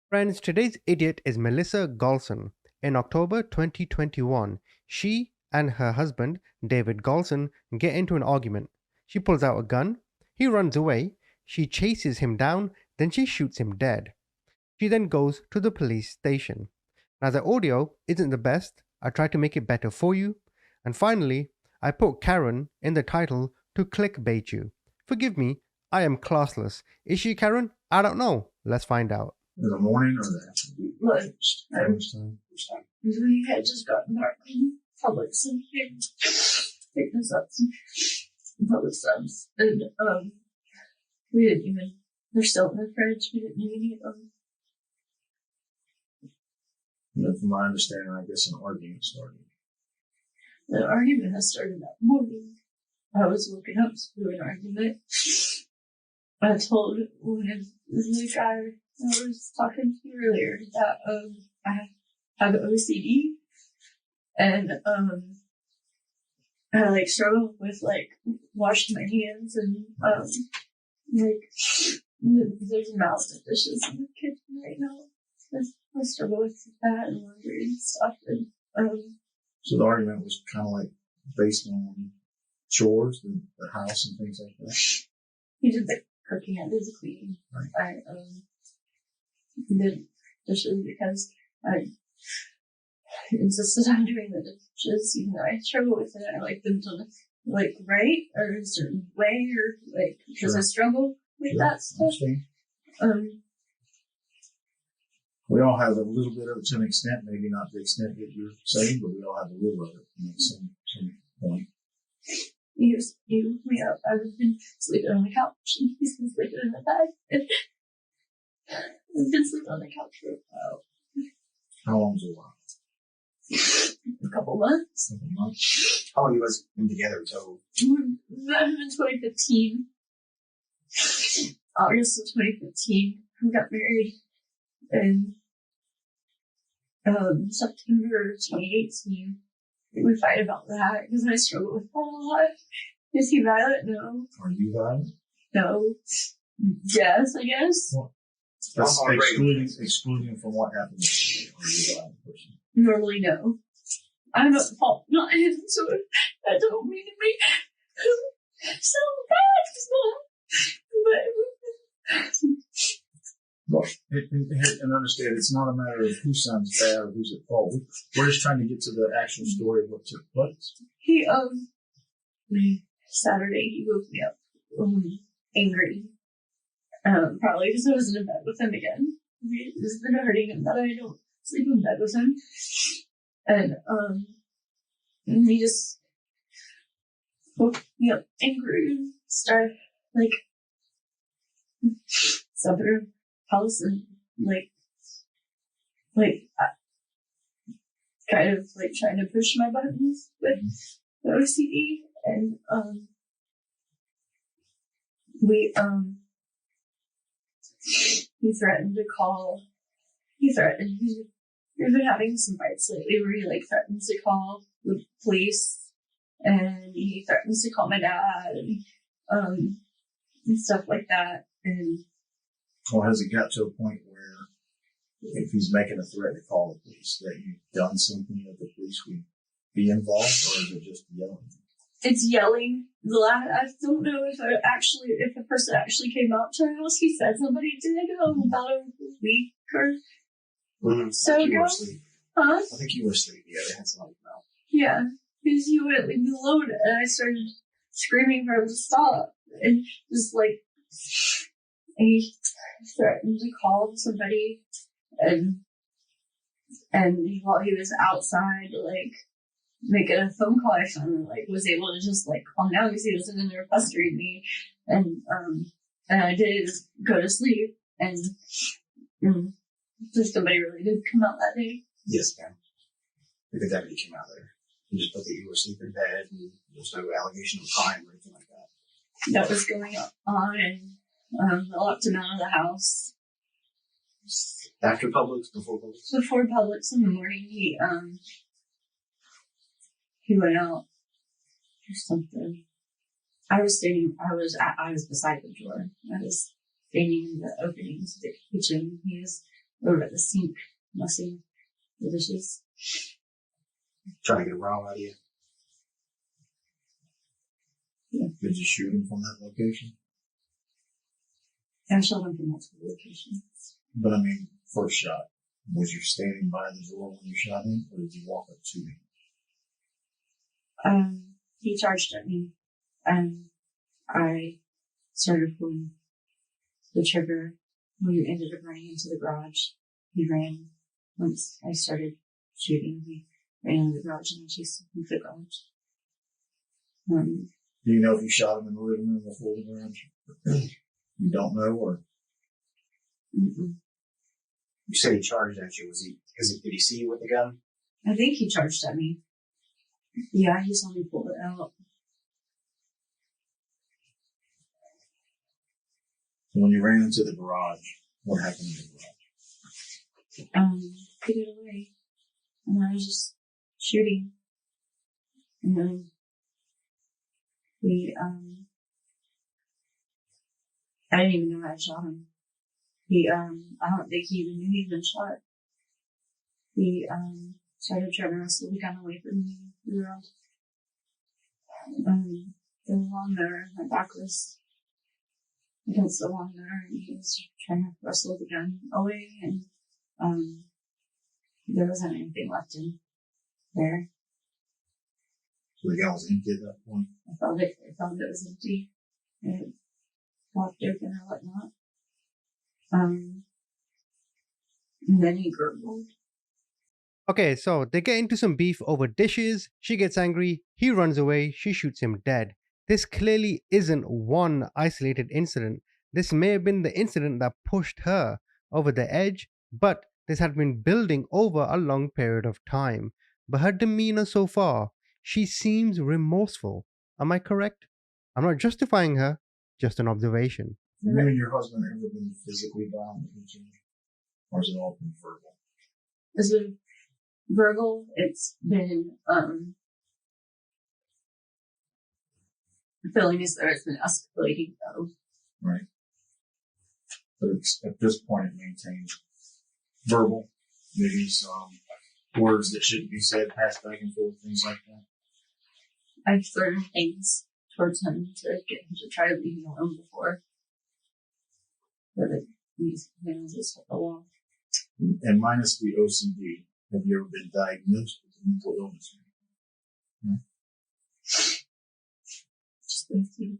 Friends, today's idiot is Melissa Gholson. In October 2021, she and her husband, David Gholson, get into an argument. She pulls out a gun. He runs away. She chases him down. Then she shoots him dead. She then goes to the police station. Now, the audio isn't the best. I tried to make it better for you. And finally, I put Karen in the title to clickbait you. Forgive me, I am classless. Is she Karen? I don't know. Let's find out. In the morning or the afternoon? Lunchtime. We had just gotten back from Publix and picked us up some Publix subs. And we didn't even, they're still in the fridge. We didn't even eat them. And from my understanding, I guess an argument started. The argument has started that morning. I was woken up to an argument. I told the guy I was talking to earlier that I have OCD and I struggle with washing my hands and there's a mountain of dishes in the kitchen right now. I struggle with that and laundry and stuff. And so the argument was kind of based on chores, the house and things like that. He did the cooking, I did the cleaning. Right. I did dishes because I insisted on doing the dishes, even though I struggle with it. I like them done right or a certain way or because I struggle with that stuff. We all have a little bit of it to an extent, maybe not the extent that you're saying, but we all have a little of it at some point. You woke me up. I've been sleeping on the couch and he's been sleeping in the bed. I've been sleeping on the couch for a while. How long's a while? A couple months. How long you guys been together total? That was in 2015. August of 2015. We got married in September 2018. We fight about that because I struggle with that a lot. Is he violent? No. Are you violent? No. Yes, I guess. Well, that's excluding from what happened. Are you a violent person? Normally, no. I'm at fault, not him, so I don't mean to make him so bad. Well, and understand, it's not a matter of who sounds bad or who's at fault. We're just trying to get to the actual story of what took place. He, Saturday, he woke me up, angry. Probably because I wasn't in bed with him again. It's been hurting him that I don't sleep in bed with him. And he just woke me up angry and started, suburb house and kind of trying to push my buttons with the OCD and he threatened to call. He's been having some fights lately where he threatens to call the police and he threatens to call my dad and stuff like that. And or has it got to a point where if he's making a threat to call the police, that you've done something that the police would be involved, or is it just yelling? It's yelling. I don't know if the person actually came out to our house. He said somebody did about a week or so ago. Huh? I think you were asleep. Yeah, they had somebody come out. Yeah, because he wouldn't leave me alone, and I started screaming for him to stop, and just he threatened to call somebody, and while he was outside, making a phone call, I finally was able to just calm down because he wasn't in there pestering me, and I did go to sleep, and just somebody really did come out that day. Yes, ma'am. The deputy came out there. He just put that you were asleep in bed, and there's no allegation of crime or anything like that. That was going on, and I locked him out of the house. After Publix, before Publix? Before Publix in the morning, he went out or something. I was beside the door. I was standing in the opening to the kitchen. He was over at the sink, washing the dishes. Trying to get a row out of you. Yeah. Did you shoot him from that location? I shot him from multiple locations. But I mean, first shot. Was you standing by the door when you shot him, or did you walk up to him? He charged at me, and I started pulling the trigger. We ended up running into the garage. He ran. Once I started shooting, he ran into the garage and I chased him into the garage. Do you know if you shot him in the living room before the garage? You don't know, or? Mm-mm. You said he charged at you. Did he see you with the gun? I think he charged at me. Yeah, he saw me pull it out. When you ran into the garage, what happened in the garage? He got away. And I was just shooting. And then I didn't even know I shot him. I don't think he even knew he'd been shot. He, started trying to wrestle the gun away from me. We were on, the lawn there. My back was against the lawn there, and he was trying to wrestle the gun away, and, there wasn't anything left in there. So the gun was empty at that point? I felt it was empty. It popped open or whatnot. And then he gurgled. Okay, so they get into some beef over dishes. She gets angry. He runs away. She shoots him dead. This clearly isn't one isolated incident. This may have been the incident that pushed her over the edge, but this had been building over a long period of time. But her demeanor so far, she seems remorseful. Am I correct? I'm not justifying her, just an observation. You and your husband ever been physically violent with each other? Or is it all been verbal? It's been verbal. It's been, feeling as though it's been escalating though. Right. But at this point it maintains verbal, maybe some words that shouldn't be said, passed back and forth, things like that. I've thrown things towards him to get him to try to leave me alone before. But these hands just hit the wall. And minus the OCD, have you ever been diagnosed with a mental illness? No? Just OCD.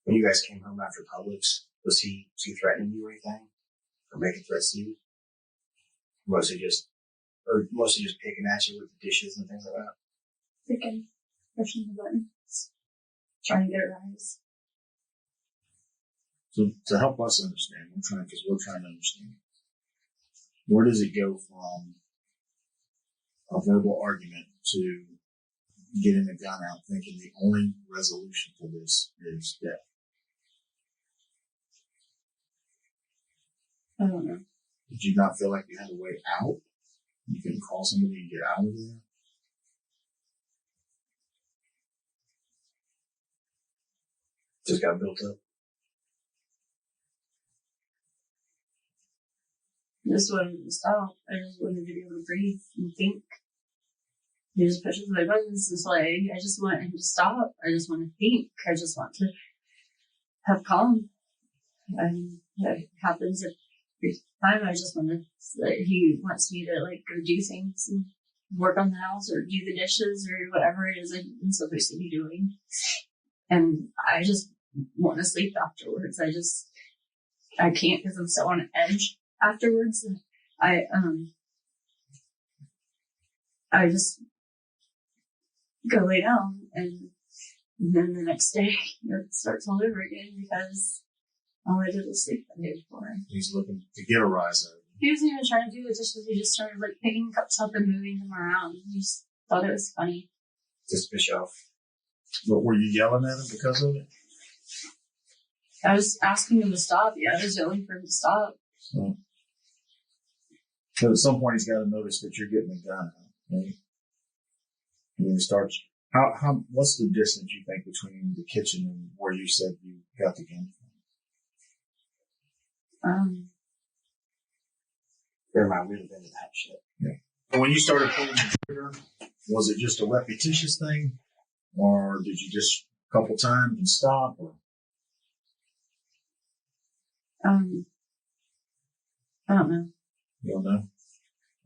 When you guys came home after Publix, was he threatening you or anything? Or making threats to you? Mostly just picking at you with the dishes and things like that? Picking, pushing the buttons, trying to get her eyes. So to help us understand, we're trying to understand, where does it go from a verbal argument to getting a gun out thinking the only resolution to this is death? I don't know. Did you not feel like you had a way out? You couldn't call somebody and get out of there? Just got built up. I just wanted to stop. I just wanted to be able to breathe and think. He just pushes my buttons until I just want him to stop. I just want to think. I just want to have calm. And that happens every time. I just want to, he wants me to like go do things and work on the house or do the dishes or whatever it is I'm supposed to be doing. And I just want to sleep afterwards. I can't because I'm so on edge afterwards. And I just go lay down and then the next day it starts all over again because all I did was sleep the day before. He's looking to get a rise out of it. He wasn't even trying to do the dishes. He just started like picking cups up and moving them around. He just thought it was funny. Just fish off. But were you yelling at him because of it? I was asking him to stop. Yeah, I was yelling for him to stop. So at some point he's got to notice that you're getting the gun out, right? And then he starts What's the distance you think between the kitchen and where you said you got the gun from? There might have been to that shit. Yeah. And when you started pulling the trigger, was it just a repetitious thing? Or did you just a couple times and stop? Or? I don't know. You don't know?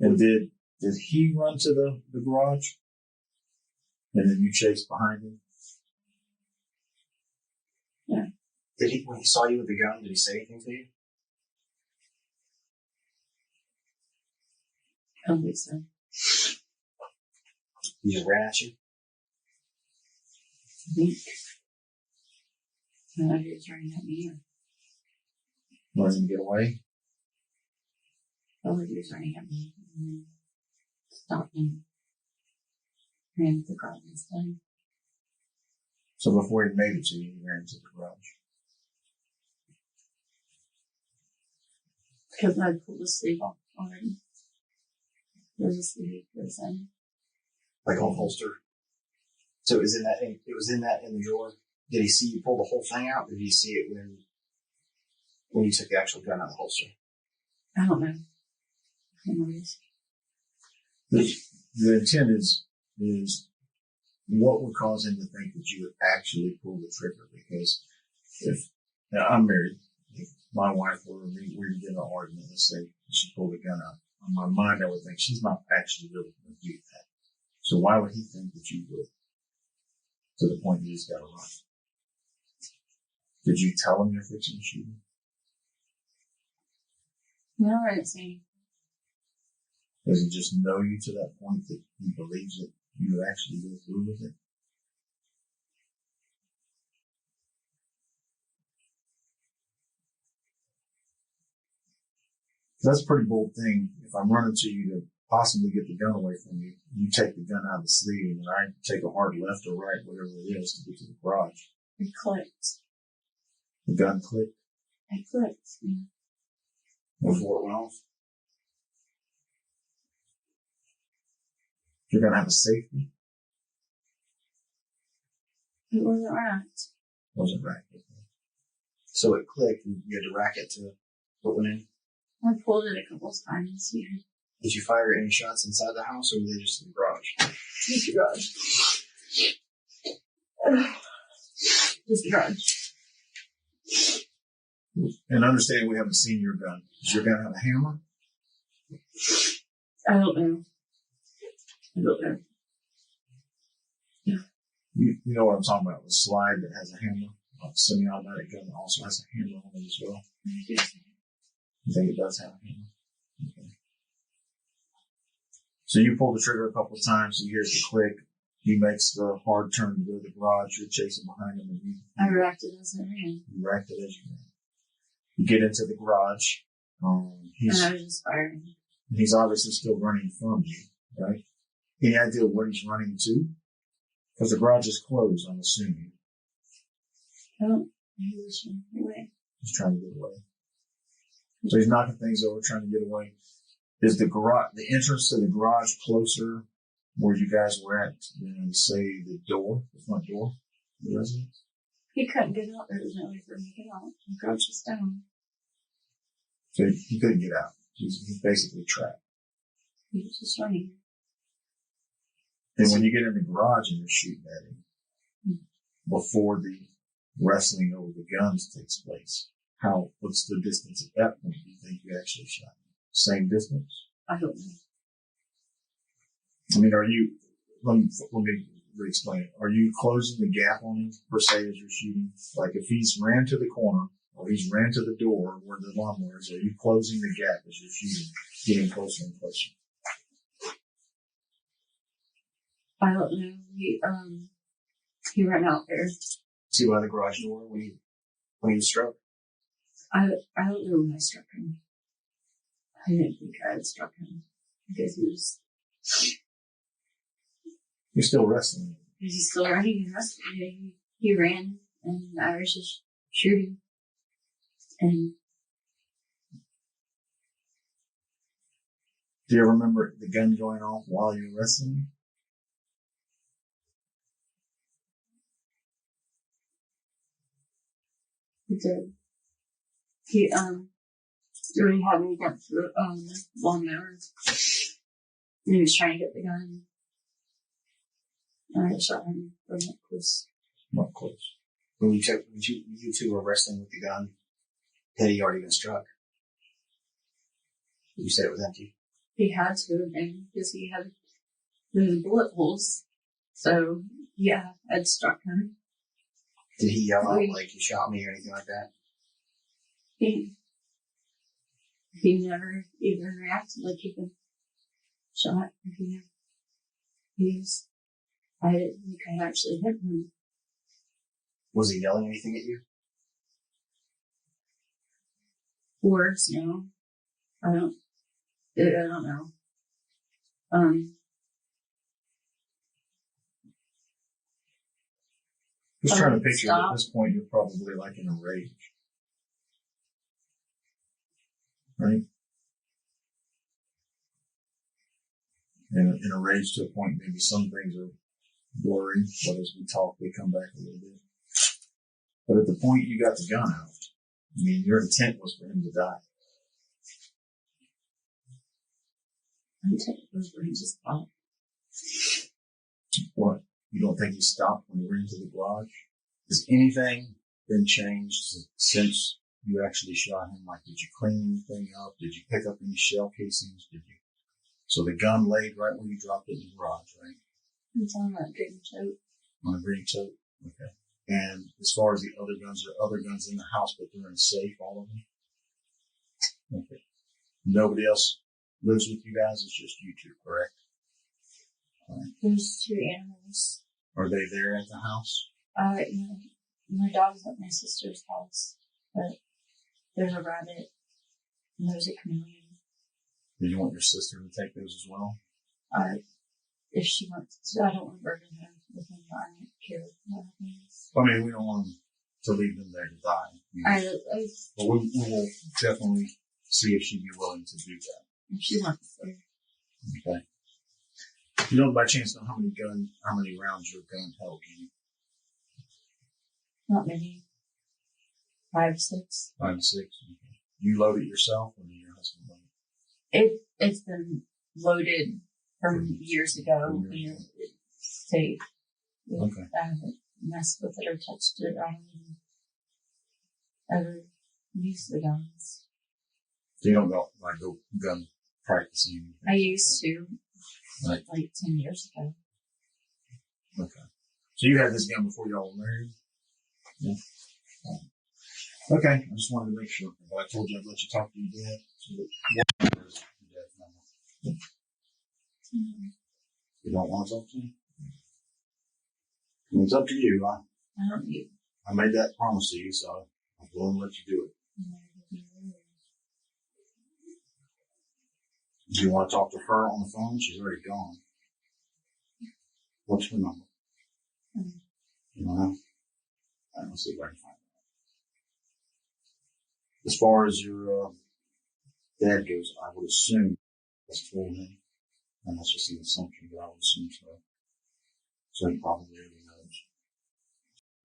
And did he run to the garage? And then you chased behind him? Yeah. When he saw you with the gun, did he say anything to you? I don't think so. He just ran at you? I think. I don't know if he was running at me or Letting him get away? probably he was running at me and then stopped and ran to the garage instead. So before he made it to you, he ran to the garage. Because I pulled the sleeve off already. There's a sleeve goes in. Like on holster? So it was in the drawer? Did he see you pull the whole thing out? Or did he see it when you took the actual gun out of the holster? I don't know. I can't remember. The intent is what would cause him to think that you would actually pull the trigger? Because now I'm married, if my wife were to get in an argument, let's say she pulled a gun out, on my mind I would think she's not actually really going to do that. So why would he think that you would? To the point that he's got to run. Did you tell him you're fixing to shoot him? No, I didn't say anything. Does he just know you to that point that he believes that you would actually go through with it? That's a pretty bold thing. If I'm running to you to possibly get the gun away from you, you take the gun out of the sleeve and I take a hard left or right, whatever it is, to get to the garage. It clicked. The gun clicked It clicked, yeah. before it went off. You're going to have a safety. It wasn't right. Wasn't right. So it clicked and you had to rack it to put one in? I pulled it a couple of times, yeah. Did you fire any shots inside the house or were they just in the garage? Just the garage. Just the garage. And understand we haven't seen your gun. Does your gun have a hammer? I don't know. I don't know. You know what I'm talking about, the slide that has a hammer. A semi-automatic gun that also has a hammer on it as well. You think it does have a hammer? Okay. So you pull the trigger a couple of times, he hears the click, he makes the hard turn to go to the garage, you're chasing behind him, and I reacted as I ran. you racked it as you ran. You get into the garage, And I was just firing. he's obviously still running from you, right? Any idea where he's running to? Because the garage is closed, I'm assuming. I don't. He was running away. He's trying to get away. So he's knocking things over, trying to get away. Is the entrance to the garage closer where you guys were at than, say, the front door of the residence? He couldn't get out. There was no way for him to get out. The garage was down. So he couldn't get out. He's basically trapped. He was just running. And when you get in the garage and you're shooting at him, before the wrestling over the guns takes place, what's the distance at that point do you think you actually shot him? Same distance? I don't know. I mean, let me re-explain it. Are you closing the gap on him, per se, as you're shooting? Like if he's ran to the corner, or he's ran to the door where the lawnmower is, are you closing the gap as you're shooting, getting closer and closer? I don't know. He ran out there. See by the garage door when he was struck? I don't know when I struck him. I didn't think I had struck him because he was. You're still wrestling. He's still running and wrestling. He ran and I was just shooting. And do you remember the gun going off while you're wrestling? He did. He really had me get through lawnmower. And he was trying to get the gun. And I shot him from up close. Not close. When you two were wrestling with the gun, had he already been struck? You said it was empty. He had to have been because he had the bullet holes. So yeah, I'd struck him. Did he yell out like "you shot me" or anything like that? He never even reacted like he'd been shot. I didn't think I actually hit him. Was he yelling anything at you? Words, no. I don't know. Just trying to picture at this point you're probably like in a rage. Right? And in a rage to a point, maybe some things are blurry, but as we talk, they come back a little bit. But at the point you got the gun out, I mean, your intent was for him to die. My intent was for him to stop. What? You don't think he stopped when you were into the garage? Has anything been changed since you actually shot him? Like, did you clean anything up? Did you pick up any shell casings? So the gun laid right where you dropped it in the garage, right? It's on that green tote. On a green tote? Okay. And as far as the other guns, are other guns in the house, but they're in a safe, all of them? Okay. Nobody else lives with you guys? It's just you two, correct? All right. There's 2 animals. Are they there at the house? My dog's at my sister's house, but there's a rabbit and there's a chameleon. Did you want your sister to take those as well? If she wants to, I don't want to burden her with him. I don't care what happens. I mean, we don't want them to leave them there to die. But we will definitely see if she'd be willing to do that. If she wants to. Okay. You don't by chance know how many rounds your gun held, do you? Not many. 5, 6. 5, 6. Okay. You load it yourself, or did your husband load it? It's been loaded from years ago. It's safe. Okay. I haven't messed with it or touched it. I haven't ever used the guns. So you don't go gun practicing? I used to, like 10 years ago. Okay. So you had this gun before y'all were married? Yeah. Okay. I just wanted to make sure. But I told you I'd let you talk to your dad. So that your dad's number. You don't want to talk to me? It's up to you. I made that promise to you, so I'm willing to let you do it. Do you want to talk to her on the phone? She's already gone. What's her number? You don't know? I don't see if I can find it. As far as your dad goes, I would assume that's full name. And that's just an assumption, but I would assume so. So he probably already knows.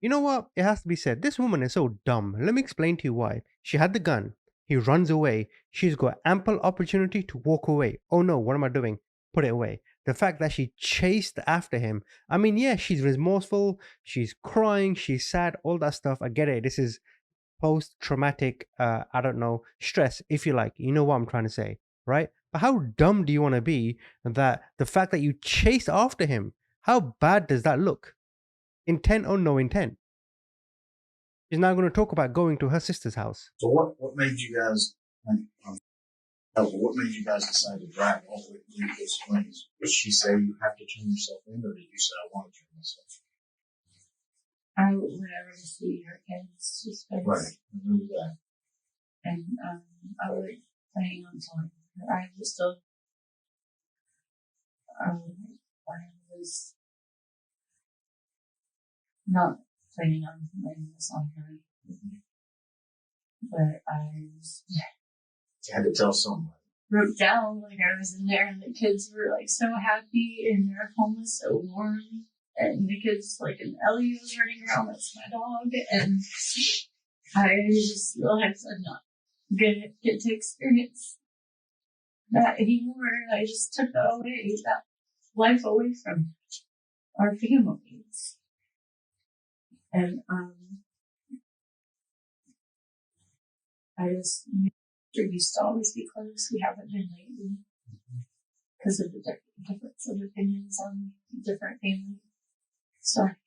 You know what? It has to be said. This woman is so dumb. Let me explain to you why. She had the gun. He runs away. She's got ample opportunity to walk away. Oh no, what am I doing? Put it away. The fact that she chased after him. I mean, yeah, she's remorseful. She's crying. She's sad. All that stuff. I get it. This is post-traumatic, stress, if you like. You know what I'm trying to say, right? But how dumb do you want to be that the fact that you chased after him, how bad does that look? Intent or no intent? She's now going to talk about going to her sister's house. So what made you guys, what made you guys decide to drive all the way through those springs? Did she say you have to turn yourself in, or did you say I want to turn myself in? I would never see her kids. Just because. Right, I remember that. And I was planning on telling her. I was not planning on laying this on her. Mm-hmm. But I had to tell somebody. Broke down like I was in there and the kids were like so happy and their home was so warm and the kids like and Ellie was running around, that's my dog, and I just realized I'm not gonna get to experience that anymore. I just took that away, that life away from our families. And I just we used to always be close. We haven't been lately because of the difference of opinions on different family stuff.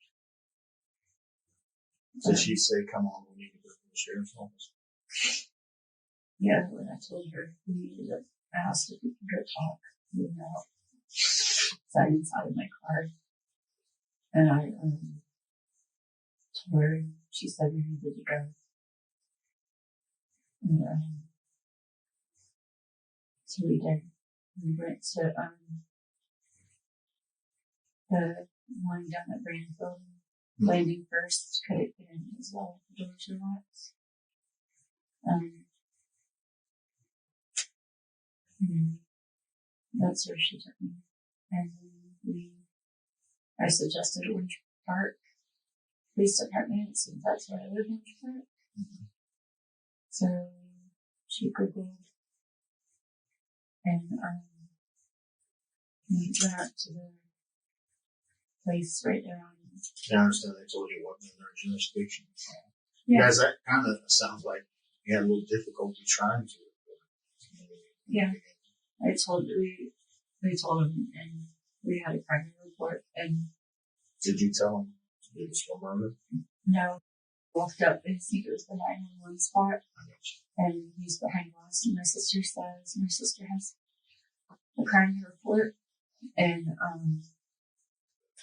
Did she say, come on, we need to go to the sheriff's office? Yeah, when I told her we needed to ask if we could go talk, we went out, sat inside of my car, and I told her, she said we needed to go. And so we did. We went to the one down at Brandfield, landing first, couldn't get in as well, the doors were locked. That's where she took me. And I suggested Orange Park Police Department, since that's where I live in Orange Park. So she Googled and we went to the place right there on. Yeah, I understand they told you it wasn't in their jurisdiction. Yeah. Guys, that kind of sounds like you had a little difficulty trying to. Yeah. We told him, and we had a crime report, and. Did you tell him it was for murder? No. Walked up and see it was the 911 spot, and he's behind glass, and my sister has a crime report, and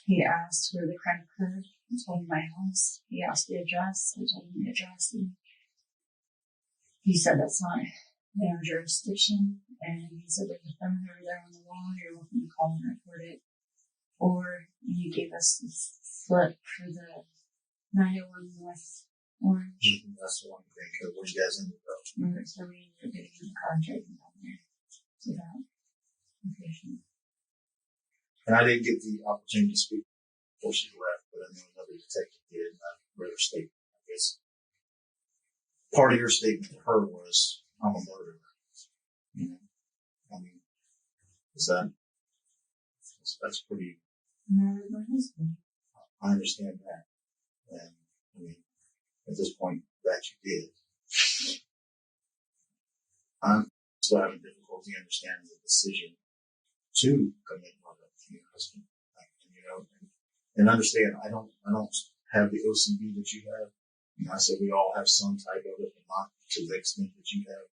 he asked where the crime occurred. I told him my house. He asked the address. I told him the address, and he said that's not in our jurisdiction, and he said there's a phone over there on the wall, you're welcome to call and report it. Or he gave us the slip for the 901 North Orange. That's the one thing, because when you guys ended up. So we ended up getting in the car and driving down there to that location. And I didn't get the opportunity to speak before she left, but I know another detective did, and I read her statement. I guess part of your statement to her was, I'm a murderer. You know, I mean, that's pretty. Murdered my husband. I understand that. And I mean, at this point, that you did. I'm still having difficulty understanding the decision to commit murder to your husband. You know, and understand, I don't have the OCD that you have. You know, I said we all have some type of it, but not to the extent that you have.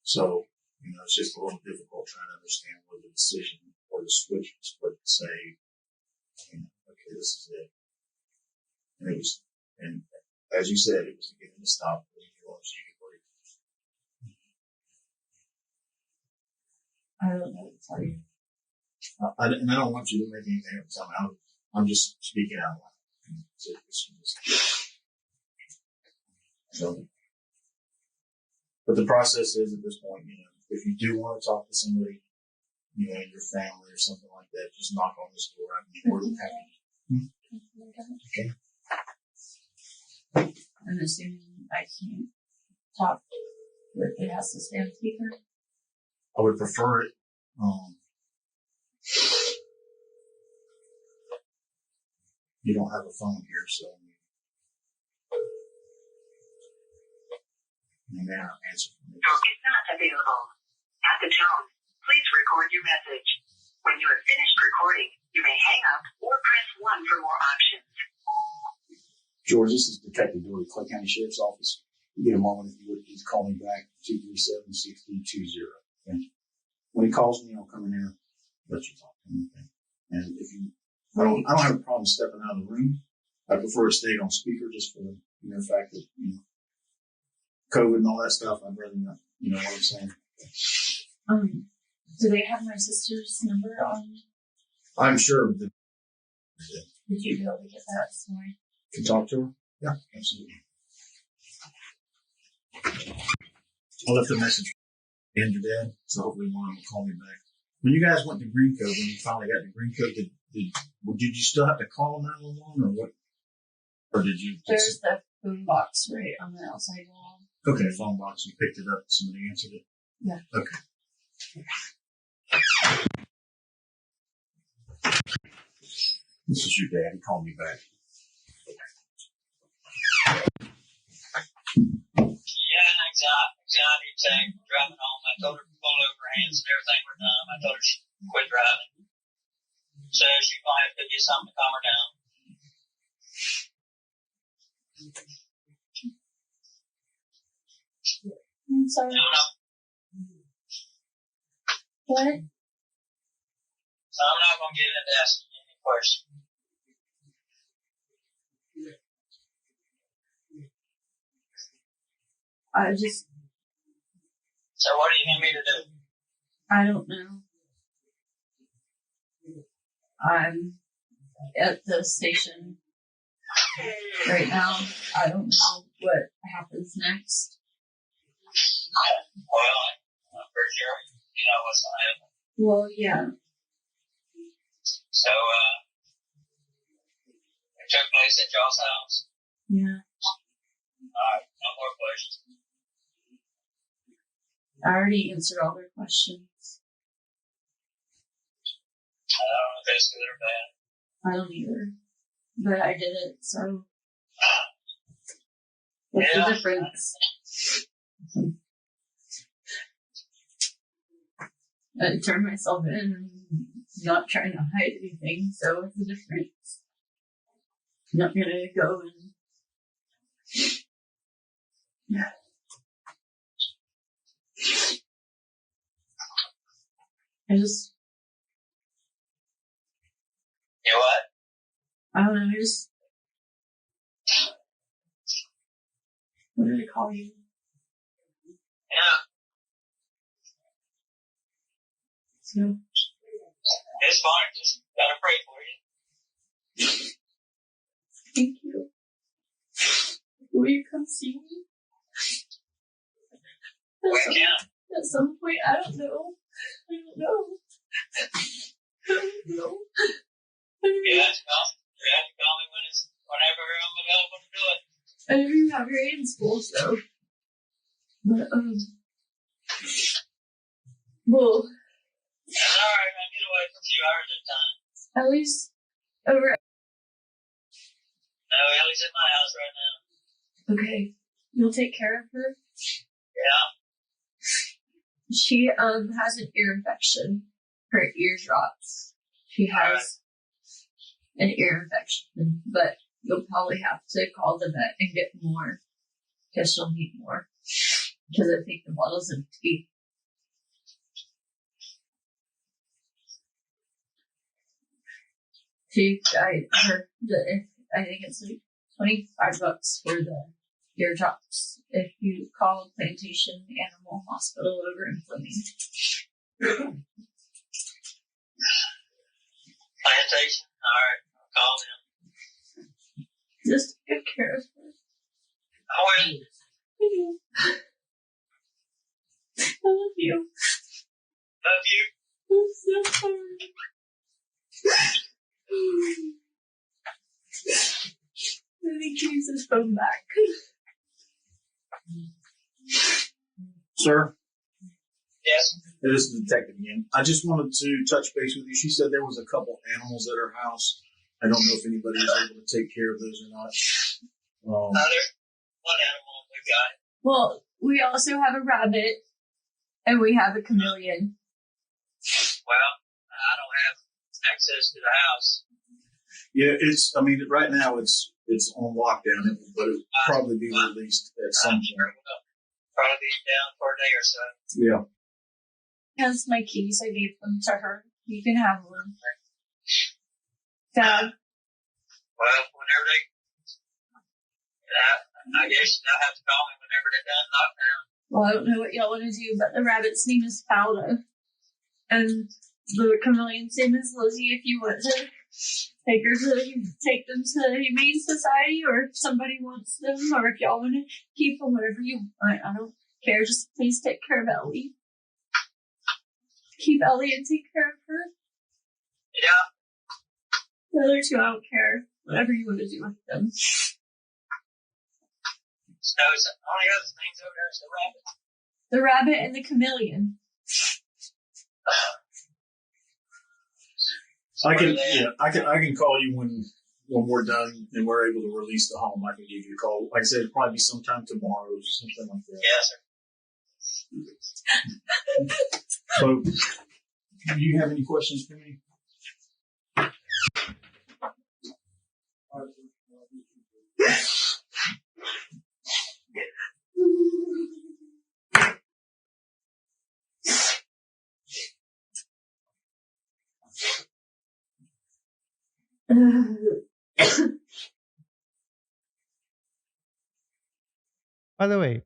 So, you know, it's just a little difficult trying to understand what the decision or the switch was put to say, you know, okay, this is it. And as you said, it was to get him to stop when you want to get break. I don't know what to tell you. And I don't want you to make anything up tell me. I'm just speaking out loud. So, but the process is at this point, you know, if you do want to talk to somebody, you know, in your family or something like that, just knock on this door. I mean, we're happy. Okay. I'm assuming I can't talk, but it has to stay on speaker. I would prefer it. You don't have a phone here, so you may not answer for me. Is not available. At the tone, please record your message. When you have finished recording, you may hang up or press 1 for more options. George, this is Detective Dory, Clay County Sheriff's Office. You get a moment, if you would, please call me back, 237-6320. Okay? When he calls me, I'll come in here, let you talk to him. Okay? And if you, I don't have a problem stepping out of the room. I prefer to stay on speaker just for the mere fact that, you know, COVID and all that stuff. I'd rather not, you know what I'm saying? Do they have my sister's number on? I'm sure that Did you be able to get that story? can talk to her. Yeah, absolutely. I left a message for your dad, so hopefully one of them will call me back. When you guys went to Green Cove, when you finally got to Green Cove, did you still have to call 911 or what? Or did you? There's the phone box right on the outside wall. Okay, phone box. You picked it up. Somebody answered it. Yeah. Okay. This is your dad. He called me back. She had an anxiety attack driving home. I told her to pull over, her hands and everything were numb. I told her she quit driving. So she might have to get something to calm her down. I'm sorry. No. What? So I'm not going to get into asking you any questions. I just, So what do you need me to do? I don't know. I'm at the station right now. I don't know what happens next. Well, I'm pretty sure you know what's going to happen. Well, yeah. So, it took place at y'all's house. Yeah. Alright, no more questions. I already answered all their questions. I don't know if that's good or bad. I don't either. But I did it, so. What's the difference? I turned myself in and not trying to hide anything, so what's the difference? I'm not gonna go and. I just. You what? I don't know, I just. What did I call you? Yeah, So, it's fine. Just gotta pray for you. thank you. Will you come see me? We can. At some point, I don't know. I don't know. You have to call. You have to call me whenever I'm available to do it. I never even have grade in school, so. But, well, That's alright. I get away for a few hours at a time. at least over. No, Ellie's at my house right now. Okay, you'll take care of her. Yeah. She has an ear infection. Her eardrops. She has an ear infection, but you'll probably have to call the vet and get more, because she'll need more. Because I think the bottle's empty. I think it's like $25 for the eardrops if you call Plantation Animal Hospital over in Fleming. Plantation. Alright. I'll call them. Just take good care of her. I will. I love you. Love you. I'm so sorry. I think he needs his phone back. Sir, Yes. this is the detective again. I just wanted to touch base with you. She said there was a couple animals at her house. I don't know if anybody was able to take care of those or not. There's one animal we got. Well, we also have a rabbit, and we have a chameleon. Well, I don't have access to the house. Yeah, right now it's on lockdown, but it'll probably be released at some I'm sure point. we'll probably be down for a day or so. Yeah. Has my keys. I gave them to her. You can have them. Dad. Well, whenever they, I guess they'll have to call me whenever they're done lockdown. Well, I don't know what y'all want to do, but the rabbit's name is Fauda. And the chameleon's name is Lizzie. If you want to take them to the Humane Society, or if somebody wants them, or if y'all want to keep them, whatever you want. I don't care. Just please take care of Ellie. Keep Ellie and take care of her. Yeah. The other two, I don't care. Whatever you want to do with them. Snow's the only other things over there is the rabbit. The rabbit and the chameleon. I can call you when we're done and we're able to release the home. I can give you a call. Like I said, it'll probably be sometime tomorrow or something like that. Yes, sir. So, do you have any questions for me? By the way,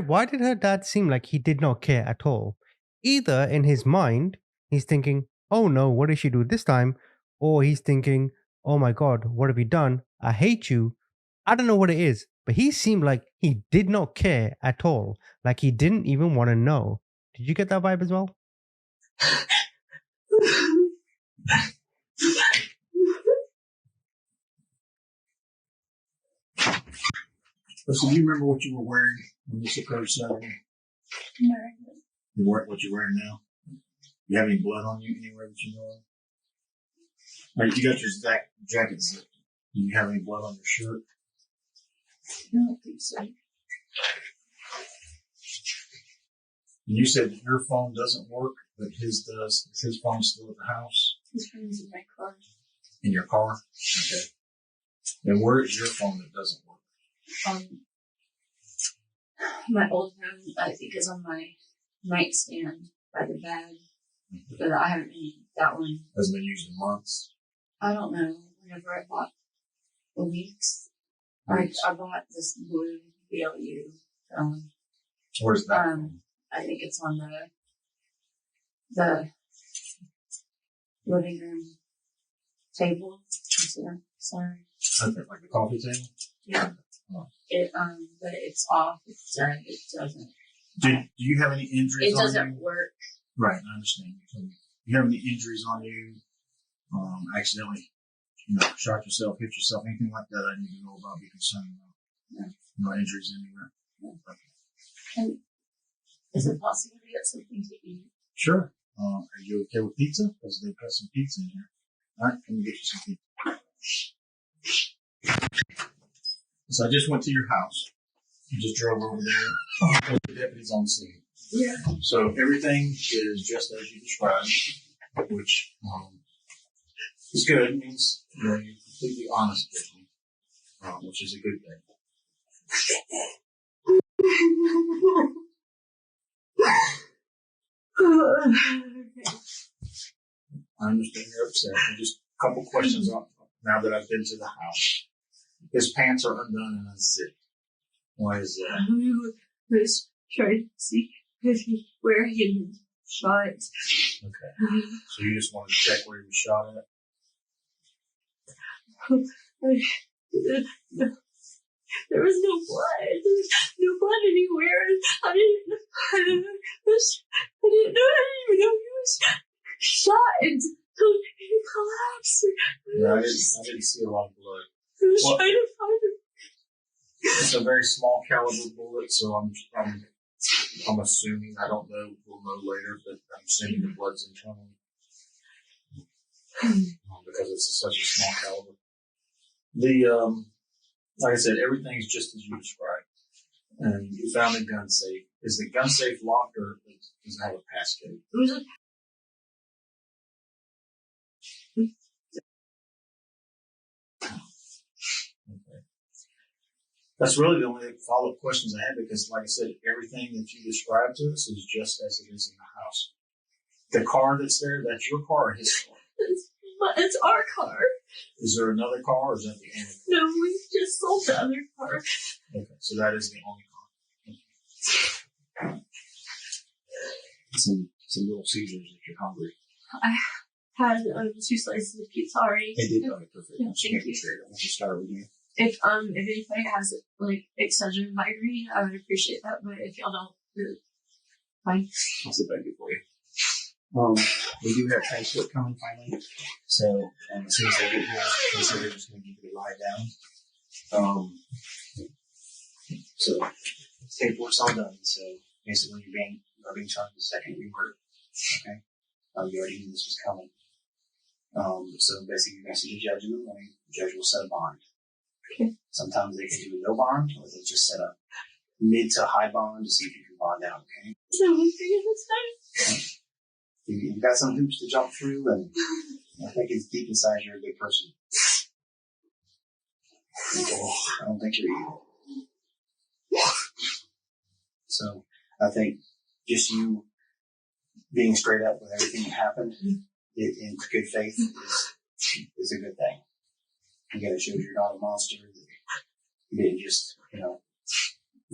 why did her dad seem like he did not care at all? Either in his mind, he's thinking, oh no, what did she do this time? Or he's thinking, oh my God, what have you done? I hate you. I don't know what it is, but he seemed like he did not care at all. Like he didn't even want to know. Did you get that vibe as well? So, do you remember what you were wearing when this occurred Saturday? No. You weren't what you're wearing now? You have any blood on you anywhere that you know of? Like, you got your jacket zipped. Do you have any blood on your shirt? I don't think so. And you said that your phone doesn't work, but his does. Is his phone still at the house? His phone's in my car. In your car? Okay. And where is your phone that doesn't work? My old phone, I think, is on my nightstand by the bed. But I haven't used that one. Hasn't been used in months. I don't know. Whenever I bought the weeks, I bought this blue BLU phone. Where's that phone? I think it's on the living room table. Sorry. Okay, like the coffee table? Yeah. Oh. But it's off. It doesn't. Do you have any injuries It on doesn't you? work. Right, I understand. So, do you have any injuries on you? Accidentally, shot yourself, hit yourself, anything like that I need to know about, be concerned about? No injuries anywhere? No. And is it possible to get something to eat? Sure. Are you okay with pizza? Because they've got some pizza in here. All right, let me get you some pizza. So I just went to your house. You just drove over there. With the deputies on the scene. Yeah. So everything is just as you described, which is good. It means you're completely honest with me, which is a good thing. I understand you're upset. Just a couple questions now that I've been to the house. His pants are undone and unzipped. Why is that? I was trying to see if he where he had been shot. Okay. So you just wanted to check where he was shot at? There was no blood. There was no blood anywhere. I didn't know. I didn't even know he was shot until he collapsed. Yeah, I didn't see a lot of blood. I was trying to find him. It's a very small caliber bullet, so I'm assuming, I don't know, we'll know later, but I'm assuming the blood's internal. Because it's such a small caliber. Like I said, everything's just as you described. And you found the gun safe. Is the gun safe locked or does it have a passcode? It was Okay. That's really the only follow-up questions I had because, like I said, everything that you described to us is just as it is in the house. The car that's there, that's your car or his car? It's our car. Is there another car or is that the only car? No, we just sold the other car. Okay, so that is the only car. Okay. Some little Caesars if you're hungry. I had 2 slices of pizza already. They did. Okay, perfect. Yeah, thank you. Sure. Once you start with you. If anybody has like extension migraine, I would appreciate that. But if y'all don't, fine. I'll sit back here for you. We do have transport coming finally. So as soon as they get here, they said they're just going to give you a ride down. So paperwork's all done. So basically, you are being charged with second-degree murder. Okay. You already knew this was coming. So basically, you're going to see the judge in the morning. The judge will set a bond. Okay. Sometimes they can do no bond, or they'll just set a mid to high bond to see if you can bond out. Okay. So we figured this time. You've got some hoops to jump through, and I think it's deep inside you're a good person. I don't think you're evil. So I think just you being straight up with everything that happened in good faith is a good thing. Again, it shows you're not a monster. You didn't just,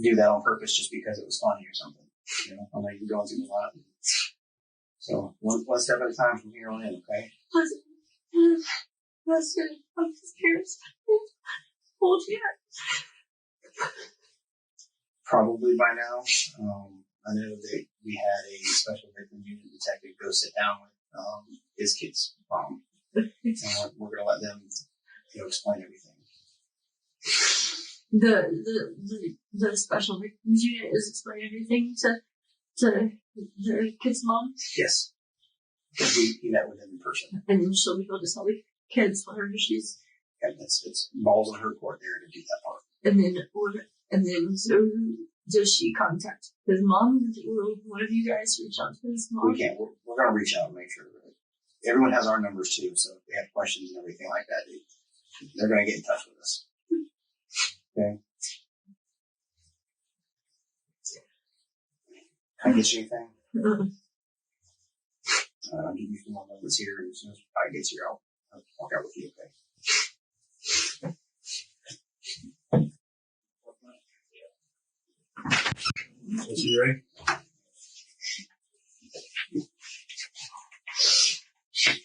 do that on purpose just because it was funny or something. I know you're going through a lot. So one step at a time from here on in, okay? That's good. I'm just curious. Hold you. Probably by now. I know that we had a special victim unit detective go sit down with his kid's mom. And we're going to let them explain everything. The special victims unit is explaining everything to the kid's mom? Yes. He met with him in person. And she'll be able to tell the kids whenever she's... Yeah, it's balls in her court there to do that part. And then so does she contact his mom? Will one of you guys reach out to his mom? We can't. We're going to reach out and make sure that everyone has our numbers too, so if they have questions and everything like that, they're going to get in touch with us. Okay. Can I get you anything? I'll give you some more numbers here, and as soon as I get here, I'll walk out with you, okay? Is you ready?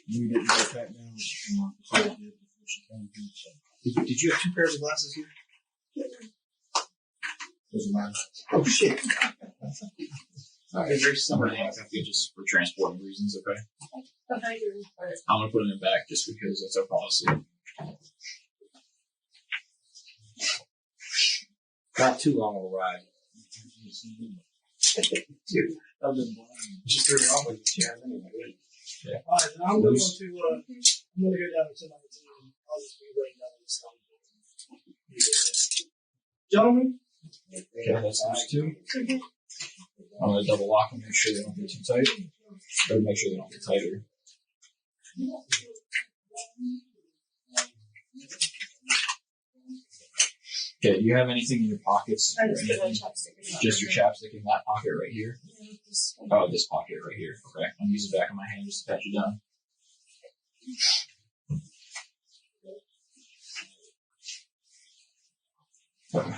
You didn't get that down. Did you have two pairs of glasses here? Those are mine. Oh, shit. There's some I have to just for transporting reasons, okay? I'm going to put them in the back just because that's our policy. Not too long of a ride. Dude, I've been blind. Just threw me off with the chair anyway. Yeah. All right, I'm going to go down to 1019. I'll just be waiting down this time. Gentlemen? Okay, that's those two. I'm going to double lock them, make sure they don't get too tight. Or make sure they don't get tighter. Okay, do you have anything in your pockets? Just your chapstick in that pocket right here? Oh, this pocket right here. Okay, I'm going to use the back of my hand just to pat you down. Okay.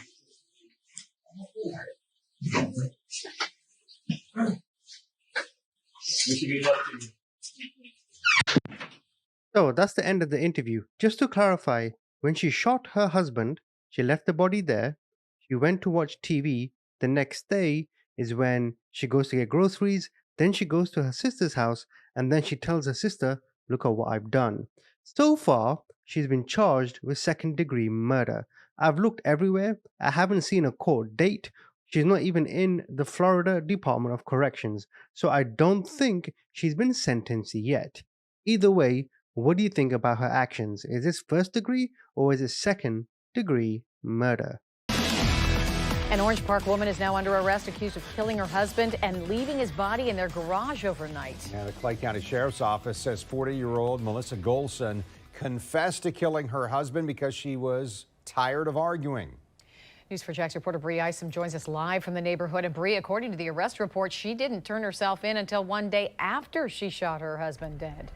So that's the end of the interview. Just to clarify, when she shot her husband, she left the body there. She went to watch TV. The next day is when she goes to get groceries. Then she goes to her sister's house, and then she tells her sister, "Look at what I've done." So far, she's been charged with second-degree murder. I've looked everywhere. I haven't seen a court date. She's not even in the Florida Department of Corrections, so I don't think she's been sentenced yet. Either way, what do you think about her actions? Is this first degree or is it second-degree murder? An Orange Park woman is now under arrest, accused of killing her husband and leaving his body in their garage overnight. Yeah, the Clay County Sheriff's Office says 40-year-old Melissa Gholson confessed to killing her husband because she was tired of arguing. News4Jax reporter Bree Isom joins us live from the neighborhood. And Bree, according to the arrest report, she didn't turn herself in until one day after she shot her husband dead.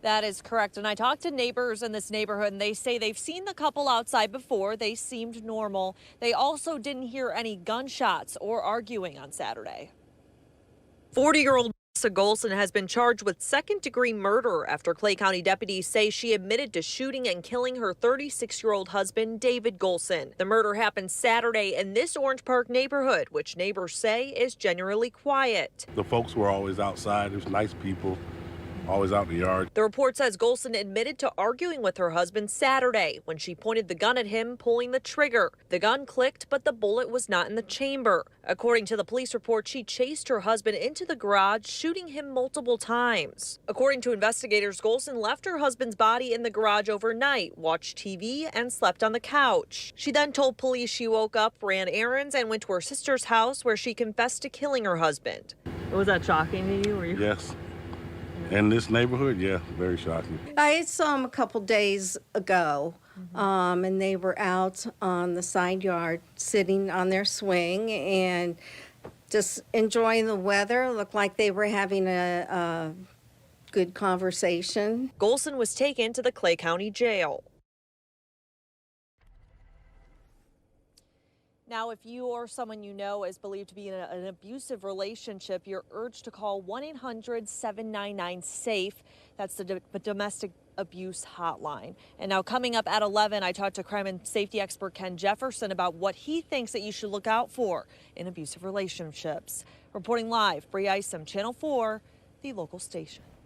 That is correct. And I talked to neighbors in this neighborhood, and they say they've seen the couple outside before. They seemed normal. They also didn't hear any gunshots or arguing on Saturday. 40-year-old Melissa Gholson has been charged with second-degree murder after Clay County deputies say she admitted to shooting and killing her 36-year-old husband, David Gholson. The murder happened Saturday in this Orange Park neighborhood, which neighbors say is generally quiet. The folks were always outside. There's nice people. always out in the yard. The report says Gholson admitted to arguing with her husband Saturday when she pointed the gun at him, pulling the trigger. The gun clicked, but the bullet was not in the chamber. According to the police report, she chased her husband into the garage, shooting him multiple times. According to investigators, Gholson left her husband's body in the garage overnight, watched TV, and slept on the couch. She then told police she woke up, ran errands, and went to her sister's house where she confessed to killing her husband. Was that shocking to you? Yes. In this neighborhood, yeah, very shocking. I saw them a couple days ago, and they were out on the side yard sitting on their swing and just enjoying the weather. Looked like they were having a good conversation. Gholson was taken to the Clay County Jail. Now, if you or someone you know is believed to be in an abusive relationship, you're urged to call 1-800-799-SAFE. That's the domestic abuse hotline. And now coming up at 11, I talked to crime and safety expert Ken Jefferson about what he thinks that you should look out for in abusive relationships. Reporting live, Bree Isom, Channel 4, the local station.